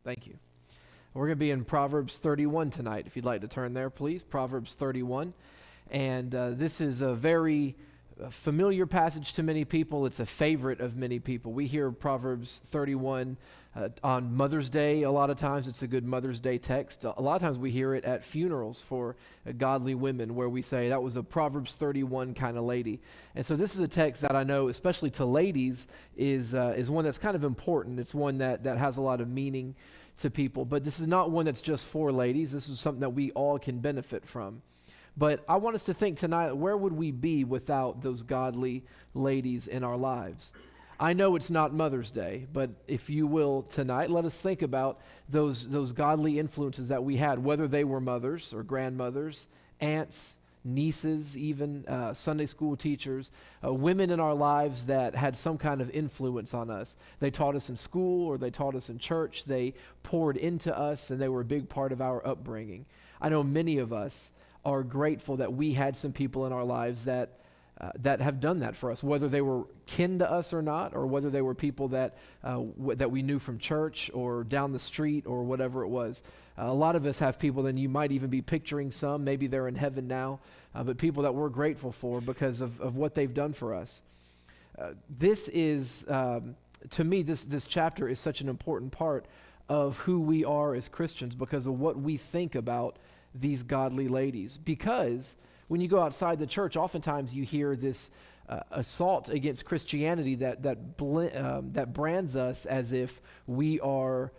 Thank you. We're going to be in Proverbs 31 tonight. If you'd like to turn there, please. Proverbs 31. And this is a very familiar passage to many people. It's a favorite of many people. We hear Proverbs 31 on Mother's Day. A lot of times it's a good Mother's Day text. A lot of times we hear it at funerals for godly women where we say that was a Proverbs 31 kind of lady. And so this is a text that I know, especially to ladies, is one that's kind of important. It's one that has a lot of meaning to people. But this is not one that's just for ladies. This is something that we all can benefit from. But I want us to think tonight, where would we be without those godly ladies in our lives? I know it's not Mother's Day, but if you will tonight, let us think about those godly influences that we had, whether they were mothers or grandmothers, aunts, nieces, even Sunday school teachers, women in our lives that had some kind of influence on us. They taught us in school or they taught us in church. They poured into us and they were a big part of our upbringing. I know many of us are grateful that we had some people in our lives that have done that for us, whether they were kin to us or not, or whether they were people that we knew from church or down the street or whatever it was. A lot of us have people, and you might even be picturing some, maybe they're in heaven now, but people that we're grateful for because of what they've done for us. This is, to me, this chapter is such an important part of who we are as Christians because of what we think about these godly ladies. Because when you go outside the church, oftentimes you hear this assault against Christianity that brands us as if we are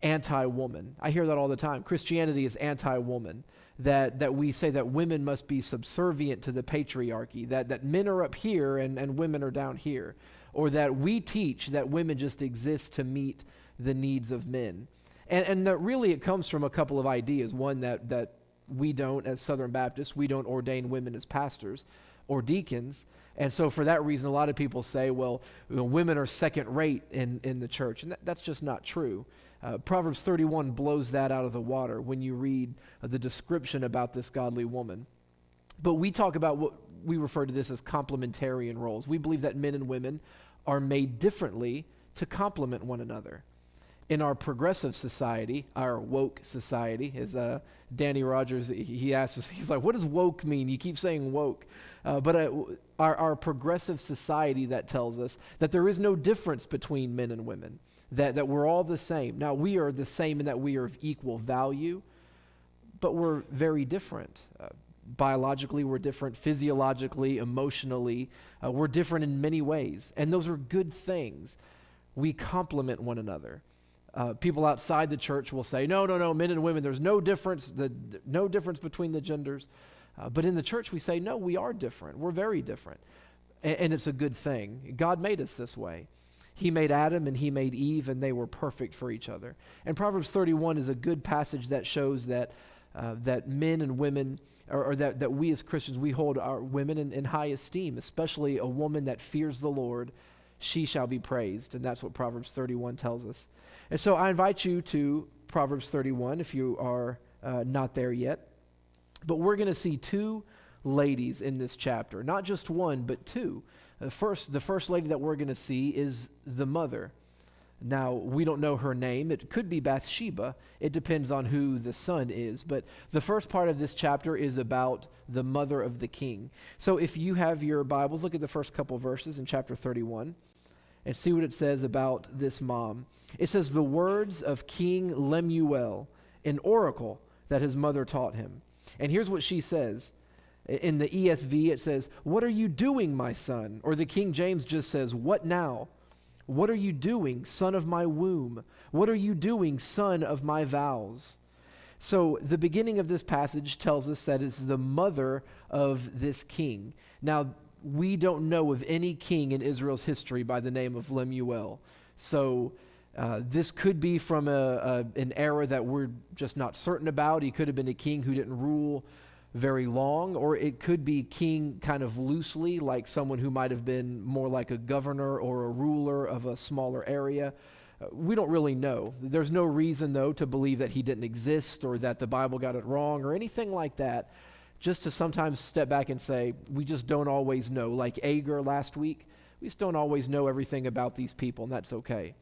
anti-woman. I hear that all the time. Christianity is anti-woman. That we say that women must be subservient to the patriarchy, that men are up here and women are down here, or that we teach that women just exist to meet the needs of men. And that really it comes from a couple of ideas. One, that we don't, as Southern Baptists, we don't ordain women as pastors or deacons. And so for that reason, a lot of people say, well, women are second rate in the church. And that's just not true. Proverbs 31 blows that out of the water when you read the description about this godly woman. But we talk about what we refer to this as complementarian roles. We believe that men and women are made differently to complement one another. In our progressive society, our woke society, as Danny Rogers, he asks us, he's like, what does woke mean? You keep saying woke. But our progressive society that tells us that there is no difference between men and women, that we're all the same. Now, we are the same in that we are of equal value, but we're very different. Biologically, we're different. Physiologically, emotionally, we're different in many ways. And those are good things. We complement one another. People outside the church will say, no, men and women, there's no difference, no difference between the genders. But in the church, we say, no, we are different. We're very different. And it's a good thing. God made us this way. He made Adam and he made Eve, and they were perfect for each other. And Proverbs 31 is a good passage that shows that men and women, or that we as Christians, we hold our women in high esteem, especially a woman that fears the Lord. She shall be praised. And that's what Proverbs 31 tells us. And so I invite you to Proverbs 31 if you are not there yet. But we're going to see two ladies in this chapter. Not just one, but two. The first lady that we're going to see is the mother. Now, we don't know her name. It could be Bathsheba. It depends on who the son is. But the first part of this chapter is about the mother of the king. So if you have your Bibles, look at the first couple verses in chapter 31 and see what it says about this mom. It says, the words of King Lemuel, an oracle that his mother taught him. And here's what she says. In the ESV, it says, what are you doing, my son? Or the King James just says, what now? What are you doing, son of my womb? What are you doing, son of my vows? So the beginning of this passage tells us that it's the mother of this king. Now, we don't know of any king in Israel's history by the name of Lemuel. So this could be from an era that we're just not certain about. He could have been a king who didn't rule very long, or it could be king kind of loosely, like someone who might have been more like a governor or a ruler of a smaller area. We don't really know. There's no reason, though, to believe that he didn't exist or that the Bible got it wrong or anything like that. Just to sometimes step back and say, we just don't always know. Like Agur last week, we just don't always know everything about these people, and that's okay.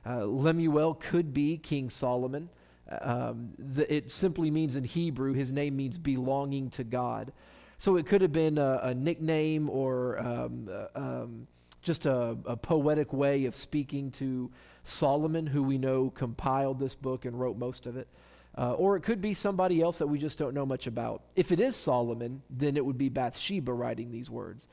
Lemuel could be King Solomon. It simply means in Hebrew, his name means belonging to God. So it could have been a nickname or just a poetic way of speaking to Solomon, who we know compiled this book and wrote most of it. Or it could be somebody else that we just don't know much about. If it is Solomon, then it would be Bathsheba writing these words.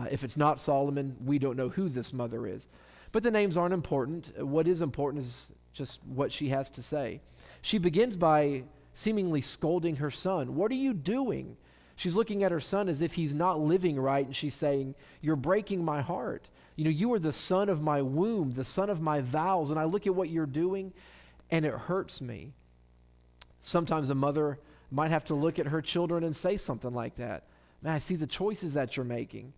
If it's not Solomon, we don't know who this mother is. But the names aren't important. What is important is just what she has to say. She begins by seemingly scolding her son. What are you doing? She's looking at her son as if he's not living right, and she's saying, you're breaking my heart. You are the son of my womb, the son of my vows, and I look at what you're doing, and it hurts me. Sometimes a mother might have to look at her children and say something like that. Man, I see the choices that you're making.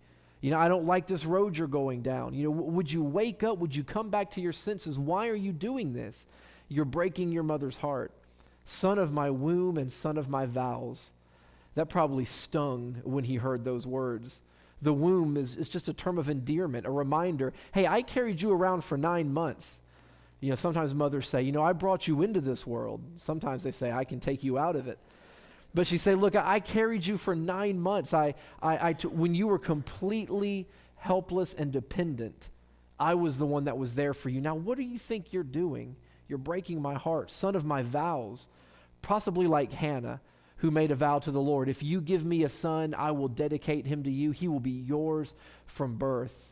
I don't like this road you're going down. Would you wake up? Would you come back to your senses? Why are you doing this? You're breaking your mother's heart. Son of my womb and son of my vows. That probably stung when he heard those words. The womb is just a term of endearment, a reminder. Hey, I carried you around for 9 months. Sometimes mothers say, I brought you into this world. Sometimes they say, I can take you out of it. But she said, look, I carried you for 9 months. When you were completely helpless and dependent, I was the one that was there for you. Now, what do you think you're doing? You're breaking my heart, son of my vows. Possibly like Hannah, who made a vow to the Lord. If you give me a son, I will dedicate him to you. He will be yours from birth.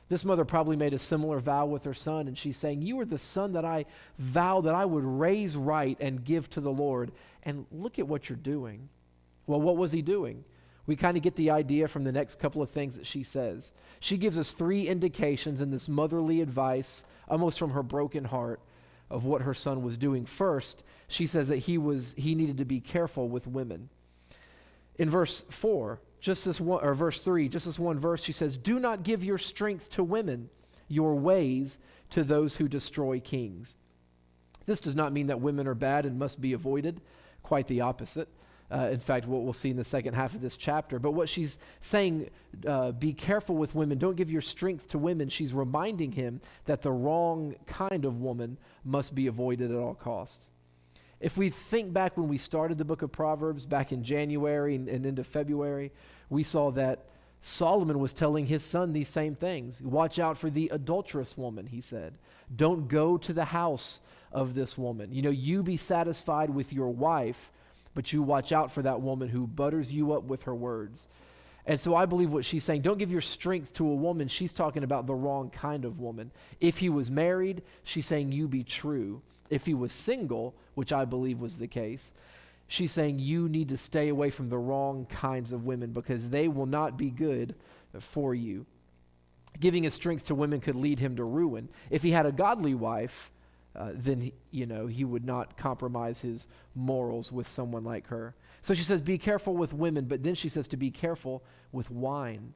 This mother probably made a similar vow with her son, and she's saying, you are the son that I vowed that I would raise right and give to the Lord. And look at what you're doing. Well, what was he doing? We kind of get the idea from the next couple of things that she says. She gives us 3 indications in this motherly advice, almost from her broken heart, of what her son was doing. First, she says that he needed to be careful with women. In verse 4, verse 3, just this one verse, she says, do not give your strength to women, your ways to those who destroy kings. This does not mean that women are bad and must be avoided. Quite the opposite. In fact, what we'll see in the second half of this chapter. But what she's saying, be careful with women. Don't give your strength to women. She's reminding him that the wrong kind of woman must be avoided at all costs. If we think back when we started the book of Proverbs back in January and into February, we saw that Solomon was telling his son these same things. Watch out for the adulterous woman, he said. Don't go to the house of this woman. You be satisfied with your wife, but you watch out for that woman who butters you up with her words. And so I believe what she's saying, don't give your strength to a woman. She's talking about the wrong kind of woman. If he was married, she's saying you be true. If he was single, which I believe was the case, she's saying you need to stay away from the wrong kinds of women because they will not be good for you. Giving his strength to women could lead him to ruin. If he had a godly wife, then he would not compromise his morals with someone like her. So she says, be careful with women, but then she says to be careful with wine.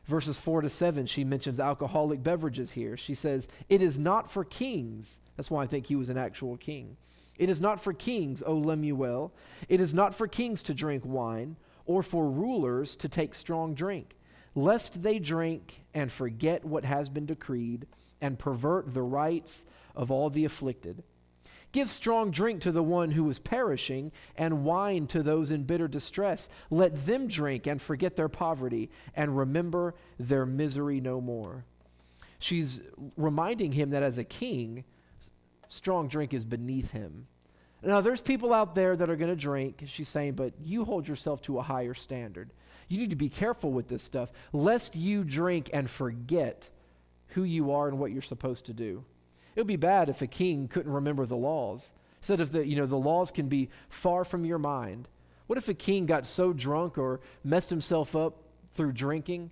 Verses 4-7, she mentions alcoholic beverages here. She says, it is not for kings. That's why I think he was an actual king. It is not for kings, O Lemuel. It is not for kings to drink wine, or for rulers to take strong drink, lest they drink and forget what has been decreed, and pervert the rights of all the afflicted. Give strong drink to the one who is perishing, and wine to those in bitter distress. Let them drink and forget their poverty, and remember their misery no more. She's reminding him that as a king, strong drink is beneath him. Now, there's people out there that are going to drink, she's saying, but you hold yourself to a higher standard. You need to be careful with this stuff, lest you drink and forget who you are and what you're supposed to do. It would be bad if a king couldn't remember the laws. Said if the laws can be far from your mind. What if a king got so drunk or messed himself up through drinking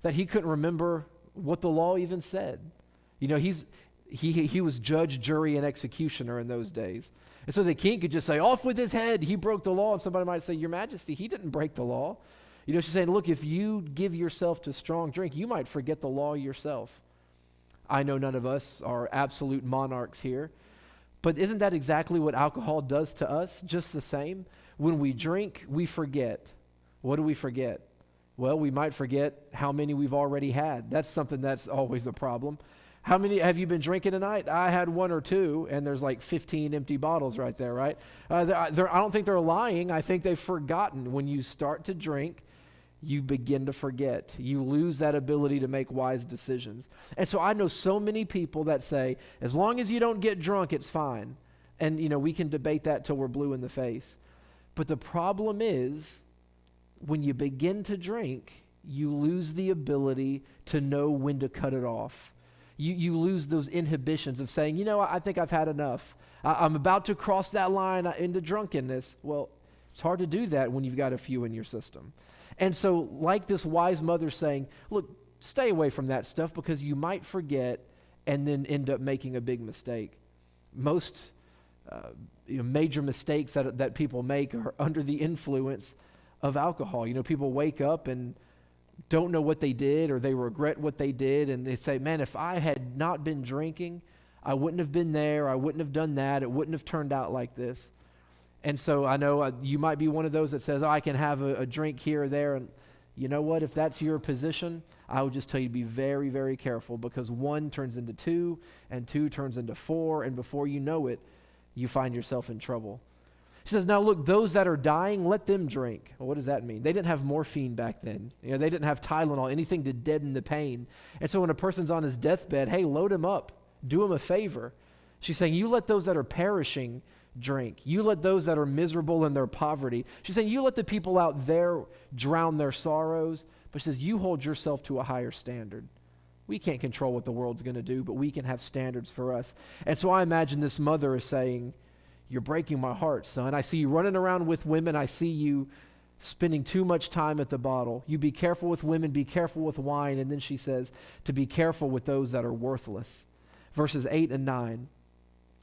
that he couldn't remember what the law even said? He was judge, jury, and executioner in those days. And so the king could just say, off with his head, he broke the law. And somebody might say, Your Majesty, he didn't break the law. She's saying, look, if you give yourself to strong drink, you might forget the law yourself. I know none of us are absolute monarchs here, but isn't that exactly what alcohol does to us? Just the same. When we drink, we forget. What do we forget? Well, we might forget how many we've already had. That's something that's always a problem. How many have you been drinking tonight? I had one or two, and there's like 15 empty bottles right there, right? I don't think they're lying. I think they've forgotten. When you start to drink, you begin to forget. You lose that ability to make wise decisions. And so I know so many people that say, as long as you don't get drunk, it's fine. And, we can debate that till we're blue in the face. But the problem is, when you begin to drink, you lose the ability to know when to cut it off. You lose those inhibitions of saying, I think I've had enough. I'm about to cross that line into drunkenness. Well, it's hard to do that when you've got a few in your system. And so, like this wise mother saying, look, stay away from that stuff because you might forget and then end up making a big mistake. Most major mistakes that people make are under the influence of alcohol. People wake up and don't know what they did, or they regret what they did, and they say, man, if I had not been drinking, I wouldn't have been there, I wouldn't have done that, it wouldn't have turned out like this. And so I know you might be one of those that says, I can have a drink here or there, and you know what, if that's your position, I would just tell you to be very, very careful, because 1 turns into 2, and 2 turns into 4, and before you know it, you find yourself in trouble. She says, now look, those that are dying, let them drink. Well, what does that mean? They didn't have morphine back then. They didn't have Tylenol, anything to deaden the pain. And so when a person's on his deathbed, hey, load him up. Do him a favor. She's saying, you let those that are perishing drink. You let those that are miserable in their poverty. She's saying, you let the people out there drown their sorrows. But she says, you hold yourself to a higher standard. We can't control what the world's going to do, but we can have standards for us. And so I imagine this mother is saying, you're breaking my heart, son. I see you running around with women. I see you spending too much time at the bottle. You be careful with women, be careful with wine. And then she says to be careful with those that are worthless. Verses 8 and 9.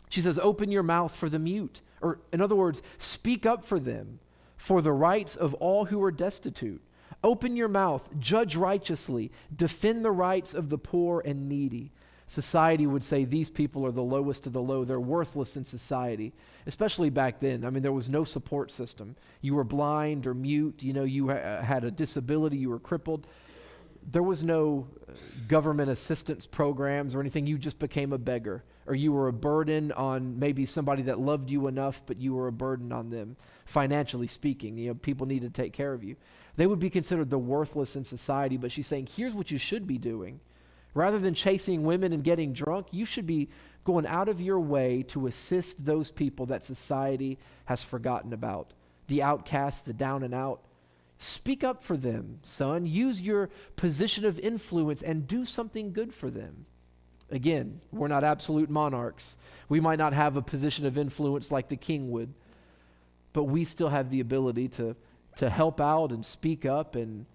She says, open your mouth for the mute. Or in other words, speak up for them, for the rights of all who are destitute. Open your mouth, judge righteously, defend the rights of the poor and needy. Society would say these people are the lowest of the low. They're worthless in society, especially back then. I mean, there was no support system. You were blind or mute. You had a disability. You were crippled. There was no government assistance programs or anything. You just became a beggar, or you were a burden on maybe somebody that loved you enough, but you were a burden on them, financially speaking. People needed to take care of you. They would be considered the worthless in society, but she's saying, here's what you should be doing. Rather than chasing women and getting drunk, you should be going out of your way to assist those people that society has forgotten about. The outcasts, the down and out. Speak up for them, son. Use your position of influence and do something good for them. Again, we're not absolute monarchs. We might not have a position of influence like the king would, but we still have the ability to help out and speak up and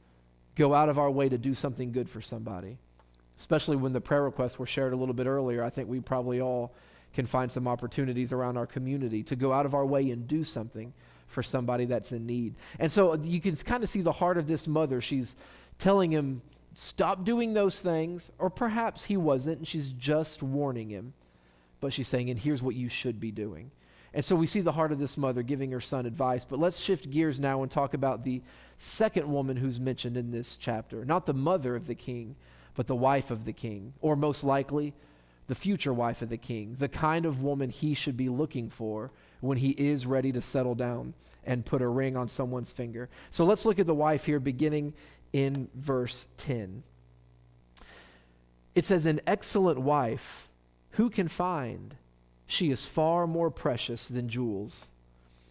go out of our way to do something good for somebody. Especially when the prayer requests were shared a little bit earlier, I think we probably all can find some opportunities around our community to go out of our way and do something for somebody that's in need. And so you can kind of see the heart of this mother. She's telling him, stop doing those things, or perhaps he wasn't, and she's just warning him. But she's saying, and here's what you should be doing. And so we see the heart of this mother giving her son advice. But let's shift gears now and talk about the second woman who's mentioned in this chapter. Not the mother of the king, but the wife of the king, or most likely, the future wife of the king, the kind of woman he should be looking for when he is ready to settle down and put a ring on someone's finger. So let's look at the wife here, beginning in verse 10. It says, an excellent wife, who can find? She is far more precious than jewels.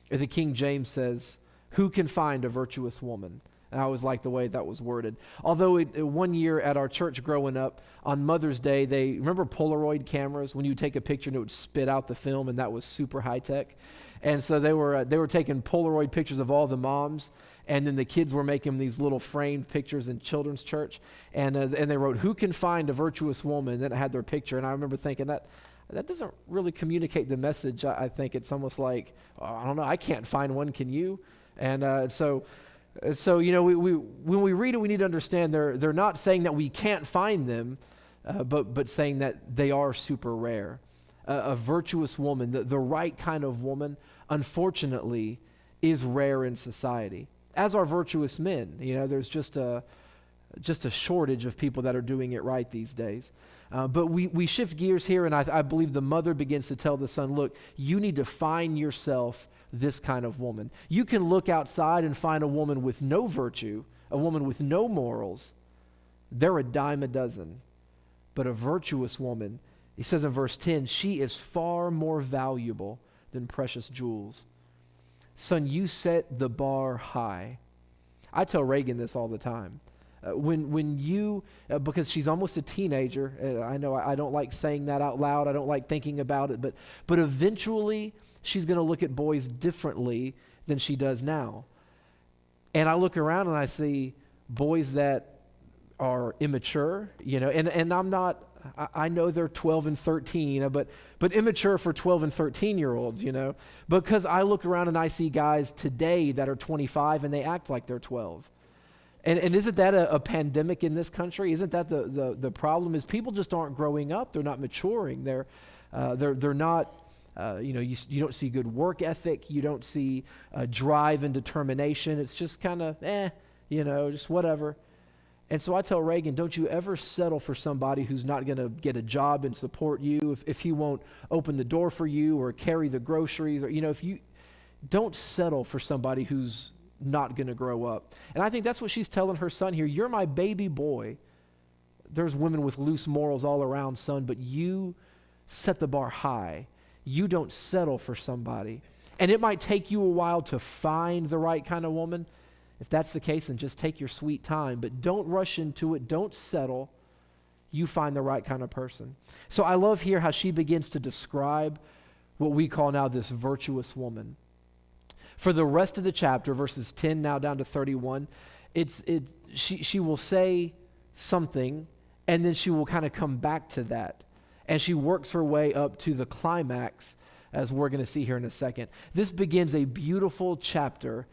Or the King James says, who can find a virtuous woman? And I always like the way that was worded. Although one year at our church growing up, on Mother's Day, remember Polaroid cameras when you would take a picture and it would spit out the film, and that was super high tech. And so they were taking Polaroid pictures of all the moms, and then the kids were making these little framed pictures in children's church, and they wrote, who can find a virtuous woman? And then it had their picture, and I remember thinking that doesn't really communicate the message. I think it's almost like, I don't know, I can't find one, can you? And so when we read it, we need to understand they're not saying that we can't find them, but saying that they are super rare. A virtuous woman, the right kind of woman, unfortunately, is rare in society. As are virtuous men. There's just a shortage of people that are doing it right these days. But we shift gears here, and I believe the mother begins to tell the son, look, you need to find yourself this kind of woman. You can look outside and find a woman with no virtue, a woman with no morals. They're a dime a dozen. But a virtuous woman, he says in verse 10, she is far more valuable than precious jewels. Son, you set the bar high. I tell Reagan this all the time. When you, because she's almost a teenager, I know I don't like saying that out loud, I don't like thinking about it, but eventually she's going to look at boys differently than she does now. And I look around and I see boys that are immature, and I'm not, I know they're 12 and 13, but immature for 12 and 13-year-olds, because I look around and I see guys today that are 25 and they act like they're 12. And isn't that a pandemic in this country? Isn't that the problem? Is people just aren't growing up. They're not maturing. They're not, you don't see good work ethic. You don't see drive and determination. It's just kind of, just whatever. And so I tell Reagan, don't you ever settle for somebody who's not going to get a job and support you, if he won't open the door for you or carry the groceries, or, if you don't settle for somebody who's not going to grow up. And I think that's what she's telling her son here. You're my baby boy. There's women with loose morals all around, son, but you set the bar high. You don't settle for somebody. And it might take you a while to find the right kind of woman. If that's the case, then just take your sweet time, but don't rush into it. Don't settle. You find the right kind of person. So I love here how she begins to describe what we call now this virtuous woman. For the rest of the chapter, verses 10 now down to 31, she will say something, and then she will kind of come back to that. And she works her way up to the climax, as we're going to see here in a second. This begins a beautiful chapter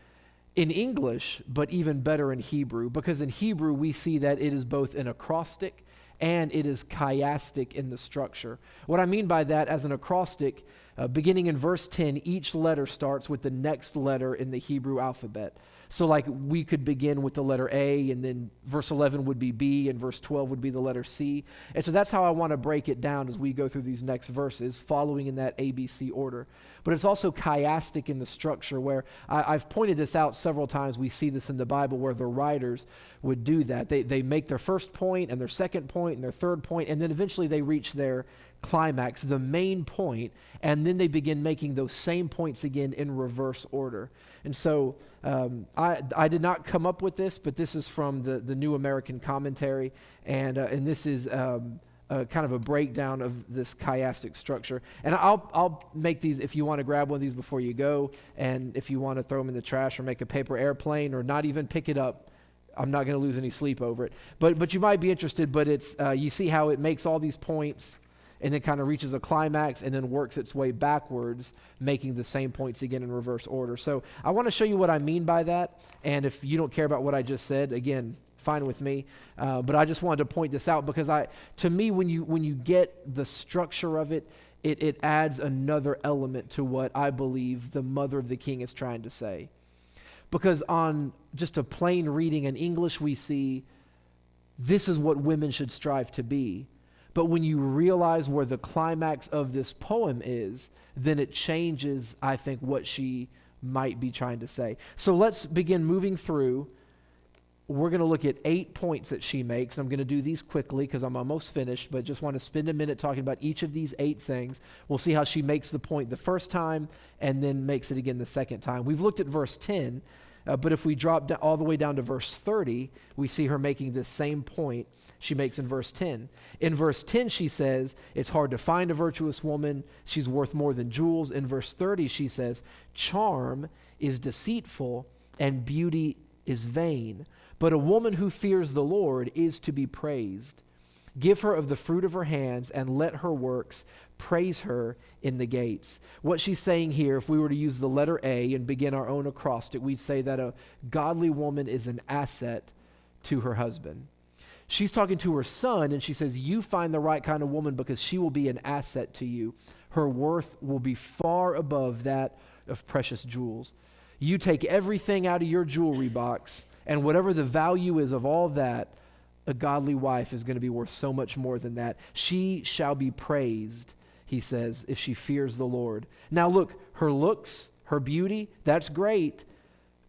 in English, but even better in Hebrew, because in Hebrew we see that it is both an acrostic and it is chiastic in the structure. What I mean by that, as an acrostic, beginning in verse 10, each letter starts with the next letter in the Hebrew alphabet. So like we could begin with the letter A, and then verse 11 would be B, and verse 12 would be the letter C. And so that's how I want to break it down as we go through these next verses, following in that ABC order. But it's also chiastic in the structure, where I've pointed this out several times. We see this in the Bible where the writers would do that. They make their first point and their second point and their third point, and then eventually they reach their climax, the main point, and then they begin making those same points again in reverse order. And so I did not come up with this, but this is from the New American Commentary, and this is kind of a breakdown of this chiastic structure. And I'll make these if you want to grab one of these before you go, and if you want to throw them in the trash or make a paper airplane or not even pick it up. I'm not going to lose any sleep over it. But you might be interested, but it's you see how it makes all these points and then kind of reaches a climax and then works its way backwards, making the same points again in reverse order. So I want to show you what I mean by that. And if you don't care about what I just said, again, fine with me. But I just wanted to point this out because to me, when you get the structure of it, it adds another element to what I believe the mother of the king is trying to say. Because on just a plain reading in English, we see this is what women should strive to be. But when you realize where the climax of this poem is, then it changes, I think, what she might be trying to say. So let's begin moving through. We're going to look at 8 points that she makes. I'm going to do these quickly because I'm almost finished, but just want to spend a minute talking about each of these 8 things. We'll see how she makes the point the first time and then makes it again the second time. We've looked at verse 10, but if we drop all the way down to verse 30, we see her making this same point she makes in verse 10. In verse 10, she says, it's hard to find a virtuous woman. She's worth more than jewels. In verse 30, she says, charm is deceitful and beauty is vain. But a woman who fears the Lord is to be praised. Give her of the fruit of her hands and let her works praise her in the gates. What she's saying here, if we were to use the letter A and begin our own acrostic, we'd say that a godly woman is an asset to her husband. She's talking to her son, and she says, you find the right kind of woman because she will be an asset to you. Her worth will be far above that of precious jewels. You take everything out of your jewelry box, and whatever the value is of all that, A godly wife is going to be worth so much more than that. She shall be praised, he says, if she fears the Lord. Now look, her looks, her beauty, that's great,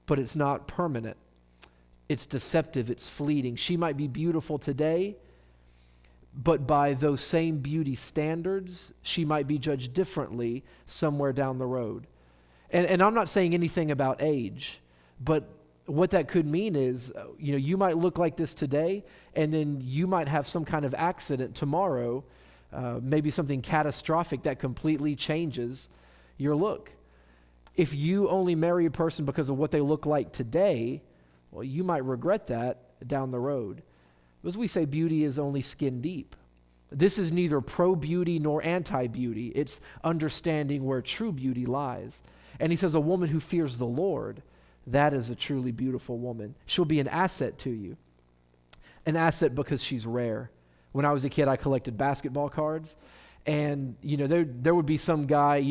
but it's not permanent. It's deceptive, it's fleeting. She might be beautiful today, but by those same beauty standards, she might be judged differently somewhere down the road. And I'm not saying anything about age, but what that could mean is, you might look like this today, and then you might have some kind of accident tomorrow, maybe something catastrophic that completely changes your look. If you only marry a person because of what they look like today, well, you might regret that down the road. As we say, beauty is only skin deep. This is neither pro-beauty nor anti-beauty. It's understanding where true beauty lies. And he says, a woman who fears the Lord, that is a truly beautiful woman. She'll be an asset to you. An asset because she's rare. When I was a kid, I collected basketball cards. And, there would be some guy,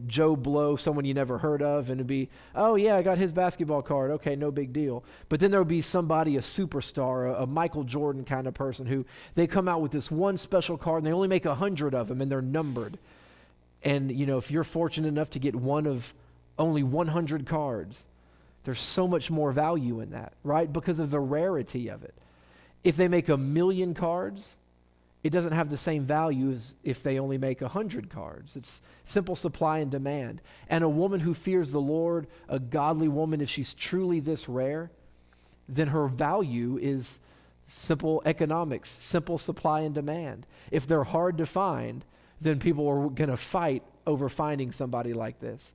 Joe Blow, someone you never heard of, and it'd be, oh, yeah, I got his basketball card. Okay, no big deal. But then there would be somebody, a superstar, a Michael Jordan kind of person who they come out with this one special card, and they only make 100 of them, and they're numbered. And, if you're fortunate enough to get one of only 100 cards, there's so much more value in that, right? Because of the rarity of it. If they make 1,000,000 cards, it doesn't have the same value as if they only make 100 cards. It's simple supply and demand. And a woman who fears the Lord, a godly woman, if she's truly this rare, then her value is simple economics, simple supply and demand. If they're hard to find, then people are going to fight over finding somebody like this.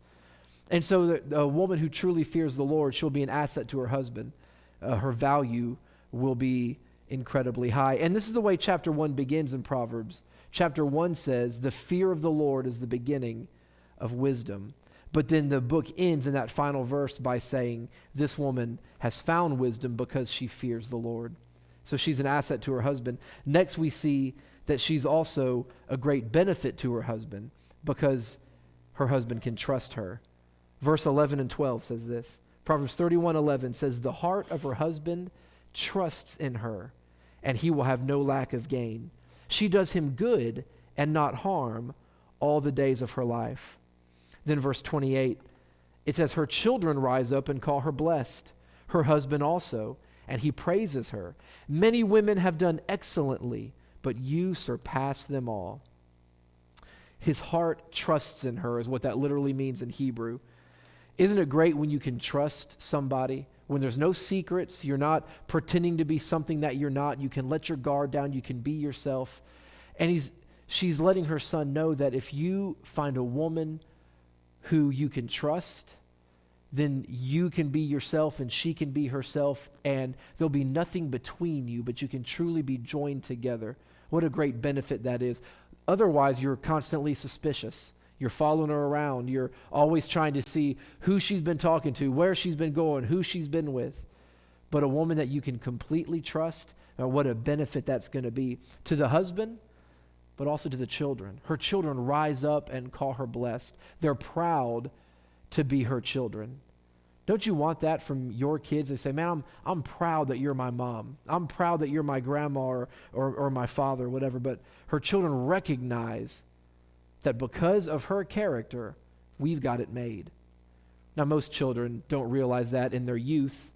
And so a woman who truly fears the Lord, she'll be an asset to her husband. Her value will be incredibly high. And this is the way chapter 1 begins in Proverbs. Chapter 1 says, the fear of the Lord is the beginning of wisdom. But then the book ends in that final verse by saying, this woman has found wisdom because she fears the Lord. So she's an asset to her husband. Next we see that she's also a great benefit to her husband because her husband can trust her. Verse 11 and 12 says this. Proverbs 31:11 says, the heart of her husband trusts in her, and he will have no lack of gain. She does him good and not harm all the days of her life. Then verse 28, it says, her children rise up and call her blessed, her husband also, and he praises her. Many women have done excellently, but you surpass them all. His heart trusts in her is what that literally means in Hebrew. Isn't it great when you can trust somebody? When there's no secrets, you're not pretending to be something that you're not. You can let your guard down. You can be yourself. And she's letting her son know that if you find a woman who you can trust, then you can be yourself and she can be herself, and there'll be nothing between you, but you can truly be joined together. What a great benefit that is. Otherwise, you're constantly suspicious. You're following her around. You're always trying to see who she's been talking to, where she's been going, who she's been with. But a woman that you can completely trust, what a benefit that's going to be to the husband, but also to the children. Her children rise up and call her blessed. They're proud to be her children. Don't you want that from your kids? They say, man, I'm proud that you're my mom. I'm proud that you're my grandma or my father, whatever. But her children recognize that because of her character, we've got it made. Now, most children don't realize that in their youth,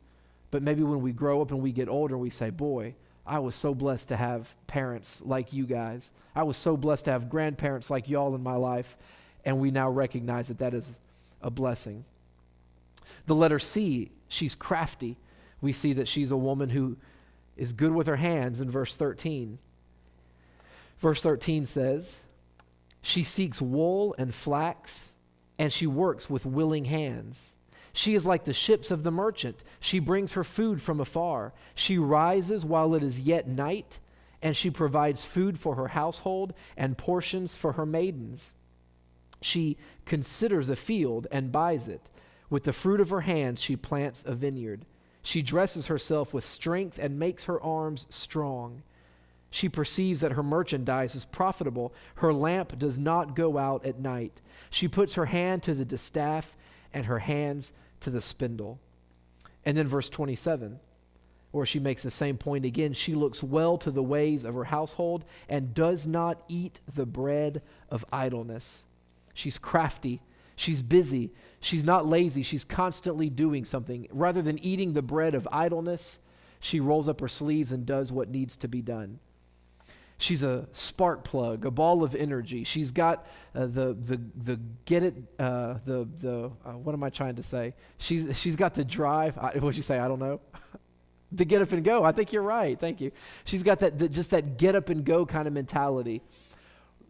but maybe when we grow up and we get older, we say, boy, I was so blessed to have parents like you guys. I was so blessed to have grandparents like y'all in my life, and we now recognize that that is a blessing. The letter C, she's crafty. We see that she's a woman who is good with her hands in verse 13. Verse 13 says, she seeks wool and flax, and she works with willing hands. She is like the ships of the merchant. She brings her food from afar. She rises while it is yet night, and she provides food for her household and portions for her maidens. She considers a field and buys it. With the fruit of her hands she plants a vineyard. She dresses herself with strength and makes her arms strong. She perceives that her merchandise is profitable. Her lamp does not go out at night. She puts her hand to the distaff and her hands to the spindle. And then verse 27, Or she makes the same point again. She looks well to the ways of her household and does not eat the bread of idleness. She's crafty. She's busy. She's not lazy. She's constantly doing something. Rather than eating the bread of idleness, she rolls up her sleeves and does what needs to be done. She's a spark plug, a ball of energy. She's got what am I trying to say? She's got the drive. What'd you say? I don't know. The get up and go. I think you're right. Thank you. She's got just that get up and go kind of mentality.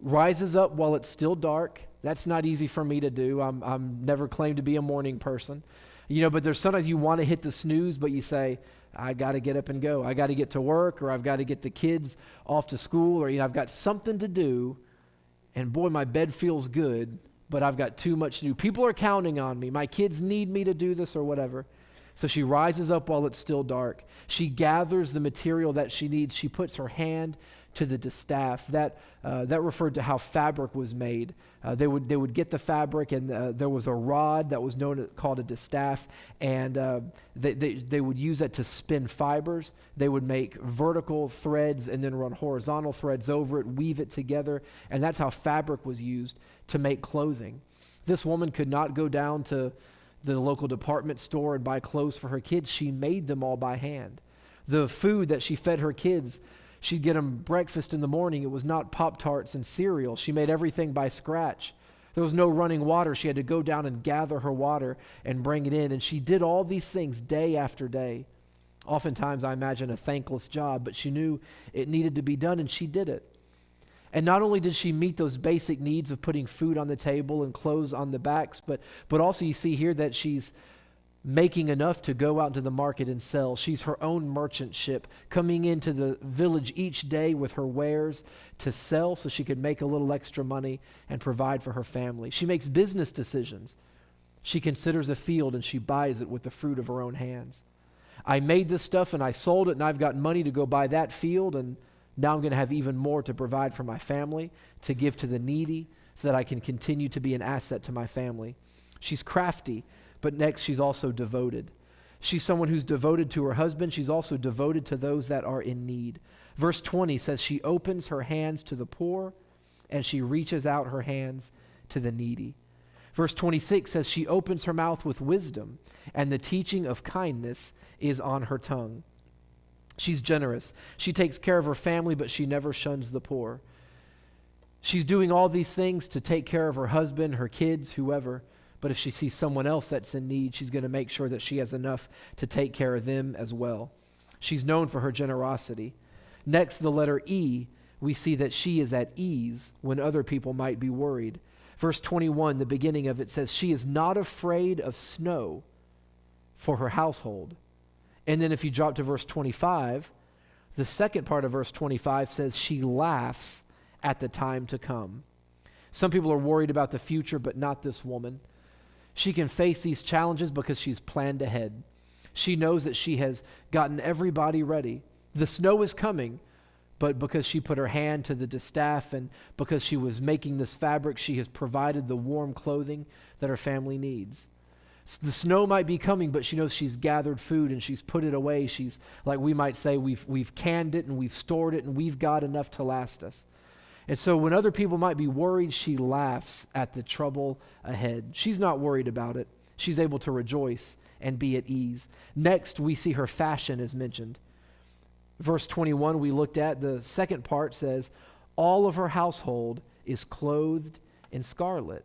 Rises up while it's still dark. That's not easy for me to do. I'm never claimed to be a morning person. But there's sometimes you want to hit the snooze, but you say, I got to get up and go. I got to get to work, or I've got to get the kids off to school, or I've got something to do, and boy, my bed feels good, but I've got too much to do. People are counting on me. My kids need me to do this or whatever. So she rises up while it's still dark. She gathers the material that she needs. She puts her hand to the distaff. That referred to how fabric was made. They would get the fabric, and there was a rod that was called a distaff, and they would use that to spin fibers. They would make vertical threads and then run horizontal threads over it, weave it together, and that's how fabric was used to make clothing. This woman could not go down to the local department store and buy clothes for her kids. She made them all by hand. The food that she fed her kids, she'd get them breakfast in the morning. It was not Pop-Tarts and cereal. She made everything by scratch. There was no running water. She had to go down and gather her water and bring it in. And she did all these things day after day. Oftentimes, I imagine, a thankless job, but she knew it needed to be done, and she did it. And not only did she meet those basic needs of putting food on the table and clothes on the backs, but also you see here that she's making enough to go out into the market and sell. She's her own merchant ship, coming into the village each day with her wares to sell so she could make a little extra money and provide for her family. She makes business decisions. She considers a field and she buys it with the fruit of her own hands. I made this stuff and I sold it, and I've got money to go buy that field, and now I'm going to have even more to provide for my family, to give to the needy, so that I can continue to be an asset to my family. She's crafty, but next she's also devoted. She's someone who's devoted to her husband. She's also devoted to those that are in need. Verse 20 says she opens her hands to the poor, and she reaches out her hands to the needy. Verse 26 says she opens her mouth with wisdom, and the teaching of kindness is on her tongue. She's generous. She takes care of her family, but she never shuns the poor. She's doing all these things to take care of her husband, her kids, whoever. But if she sees someone else that's in need, she's going to make sure that she has enough to take care of them as well. She's known for her generosity. Next, the letter E, we see that she is at ease when other people might be worried. Verse 21, the beginning of it says, she is not afraid of snow for her household. And then if you drop to verse 25, the second part of verse 25 says she laughs at the time to come. Some people are worried about the future, but not this woman. She can face these challenges because she's planned ahead. She knows that she has gotten everybody ready. The snow is coming, but because she put her hand to the distaff and because she was making this fabric, she has provided the warm clothing that her family needs. The snow might be coming, but she knows she's gathered food and she's put it away. She's, like we might say, we've canned it and we've stored it and we've got enough to last us. And so when other people might be worried, she laughs at the trouble ahead. She's not worried about it. She's able to rejoice and be at ease. Next, we see her fashion is mentioned. Verse 21 we looked at, the second part says, all of her household is clothed in scarlet.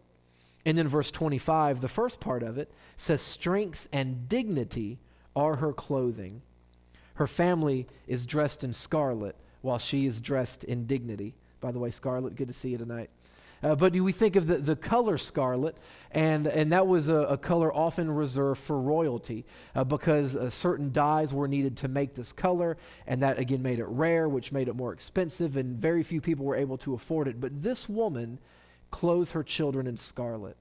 And then verse 25, the first part of it, says strength and dignity are her clothing. Her family is dressed in scarlet while she is dressed in dignity. By the way, Scarlet, good to see you tonight. But we think of the color scarlet, and that was a color often reserved for royalty because certain dyes were needed to make this color, and that again made it rare, which made it more expensive, and very few people were able to afford it. But this woman clothes her children in scarlet.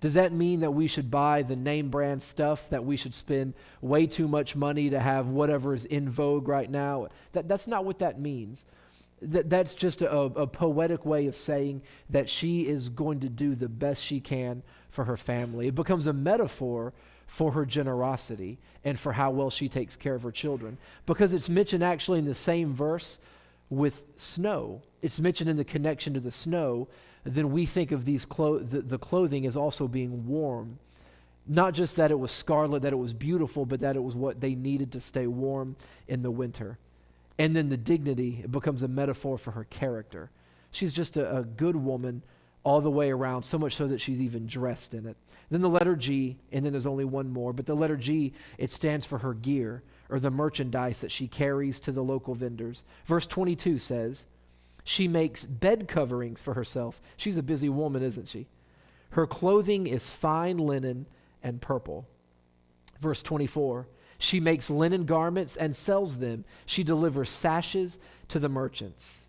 Does that mean that we should buy the name brand stuff, that we should spend way too much money to have whatever is in vogue right now? That's not what that means. That's just a poetic way of saying that she is going to do the best she can for her family. It becomes a metaphor for her generosity and for how well she takes care of her children. Because it's mentioned actually in the same verse with snow. It's mentioned in the connection to the snow. Then we think of these the clothing as also being warm. Not just that it was scarlet, that it was beautiful, but that it was what they needed to stay warm in the winter. And then the dignity becomes a metaphor for her character. She's just a good woman all the way around, so much so that she's even dressed in it. Then the letter G, and then there's only one more, but the letter G, it stands for her gear, or the merchandise that she carries to the local vendors. Verse 22 says, she makes bed coverings for herself. She's a busy woman, isn't she? Her clothing is fine linen and purple. Verse 24, she makes linen garments and sells them. She delivers sashes to the merchants.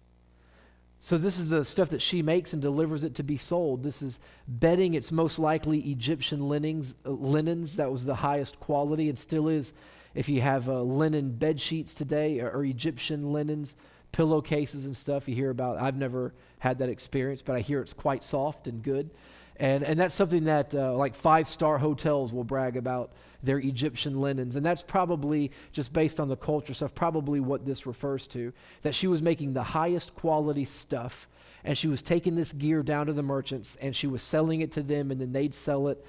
So this is the stuff that she makes and delivers it to be sold. This is bedding. It's most likely Egyptian linens. That was the highest quality and still is. If you have linen bed sheets today or Egyptian linens, pillowcases and stuff you hear about. I've never had that experience, but I hear it's quite soft and good. And that's something that like 5-star hotels will brag about, their Egyptian linens. And that's probably, just based on the culture stuff, probably what this refers to, that she was making the highest quality stuff, and she was taking this gear down to the merchants, and she was selling it to them, and then they'd sell it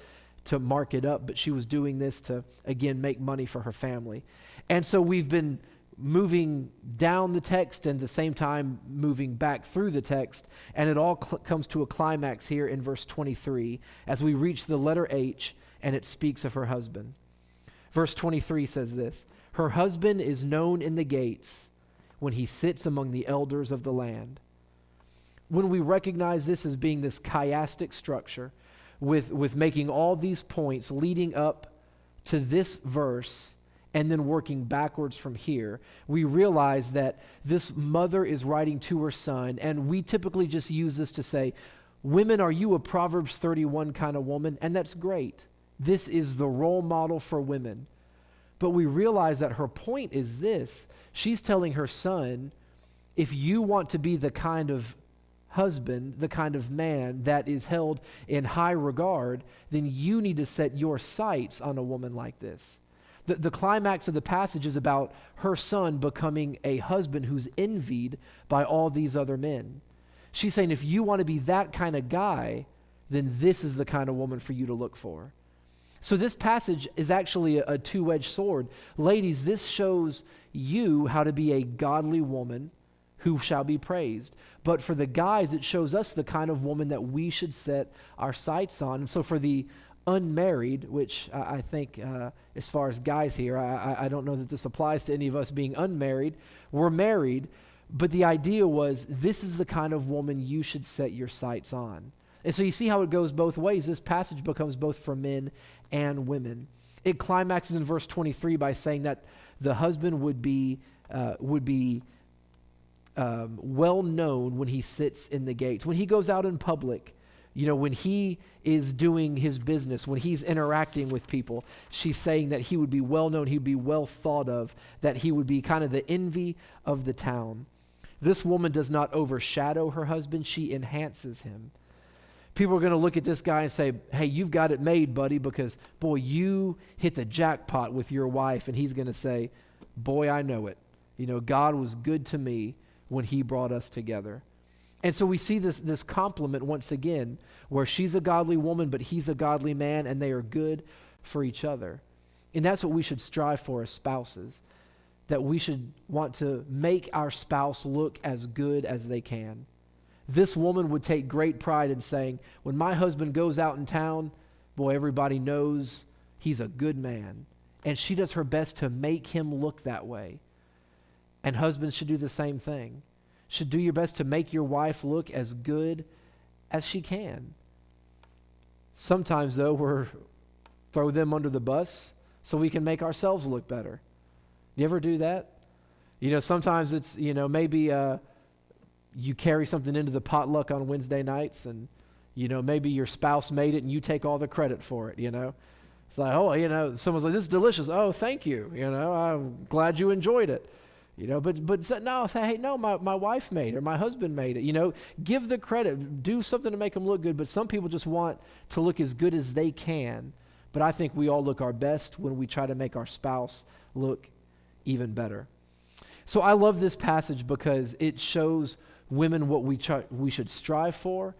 to mark it up, but she was doing this to, again, make money for her family. And so we've been moving down the text and at the same time moving back through the text, and it all comes to a climax here in verse 23 as we reach the letter H, and it speaks of her husband. Verse 23 says this, her husband is known in the gates when he sits among the elders of the land. When we recognize this as being this chiastic structure with making all these points leading up to this verse and then working backwards from here, we realize that this mother is writing to her son, and we typically just use this to say, women, are you a Proverbs 31 kind of woman? And that's great. This is the role model for women. But we realize that her point is this. She's telling her son, if you want to be the kind of husband, the kind of man that is held in high regard, then you need to set your sights on a woman like this. The climax of the passage is about her son becoming a husband who's envied by all these other men. She's saying, if you want to be that kind of guy, then this is the kind of woman for you to look for. So this passage is actually a two-edged sword. Ladies, this shows you how to be a godly woman who shall be praised. But for the guys, it shows us the kind of woman that we should set our sights on. And so for the unmarried, which I think as far as guys here, I don't know that this applies to any of us being unmarried. We're married, but the idea was this is the kind of woman you should set your sights on. And so you see how it goes both ways. This passage becomes both for men and women. It climaxes in verse 23 by saying that the husband would be well known when he sits in the gates. When he goes out in public, you know, when he is doing his business, when he's interacting with people, she's saying that he would be well known, he would be well thought of, that he would be kind of the envy of the town. This woman does not overshadow her husband, she enhances him. People are going to look at this guy and say, hey, you've got it made, buddy, because, boy, you hit the jackpot with your wife. And he's going to say, boy, I know it. You know, God was good to me when he brought us together. And so we see this compliment once again, where she's a godly woman, but he's a godly man, and they are good for each other. And that's what we should strive for as spouses, that we should want to make our spouse look as good as they can. This woman would take great pride in saying, when my husband goes out in town, boy, everybody knows he's a good man. And she does her best to make him look that way. And husbands should do the same thing. Should do your best to make your wife look as good as she can. Sometimes, though, we're throw them under the bus so we can make ourselves look better. You ever do that? You know, sometimes it's, you know, maybe you carry something into the potluck on Wednesday nights, and, you know, maybe your spouse made it and you take all the credit for it, you know. It's like, oh, you know, someone's like, this is delicious. Oh, thank you. You know, I'm glad you enjoyed it. You know, but say, hey, no, my wife made it or my husband made it. You know, give the credit. Do something to make them look good. But some people just want to look as good as they can. But I think we all look our best when we try to make our spouse look even better. So I love this passage because it shows women what we should strive for,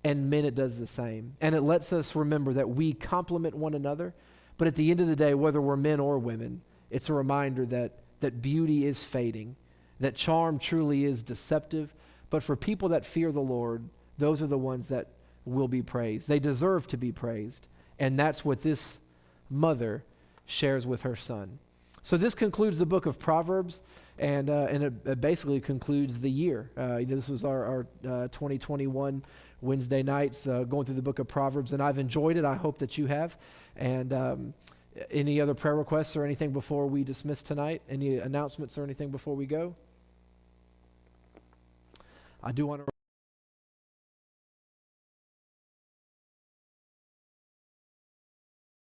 and men it does the same. And it lets us remember that we complement one another, but at the end of the day, whether we're men or women, it's a reminder that beauty is fading, that charm truly is deceptive, but for people that fear the Lord, those are the ones that will be praised. They deserve to be praised, and that's what this mother shares with her son. So this concludes the book of Proverbs, and it basically concludes the year. This was our 2021 Wednesday nights going through the book of Proverbs, and I've enjoyed it. I hope that you have. And any other prayer requests or anything before we dismiss tonight? Any announcements or anything before we go? I do want to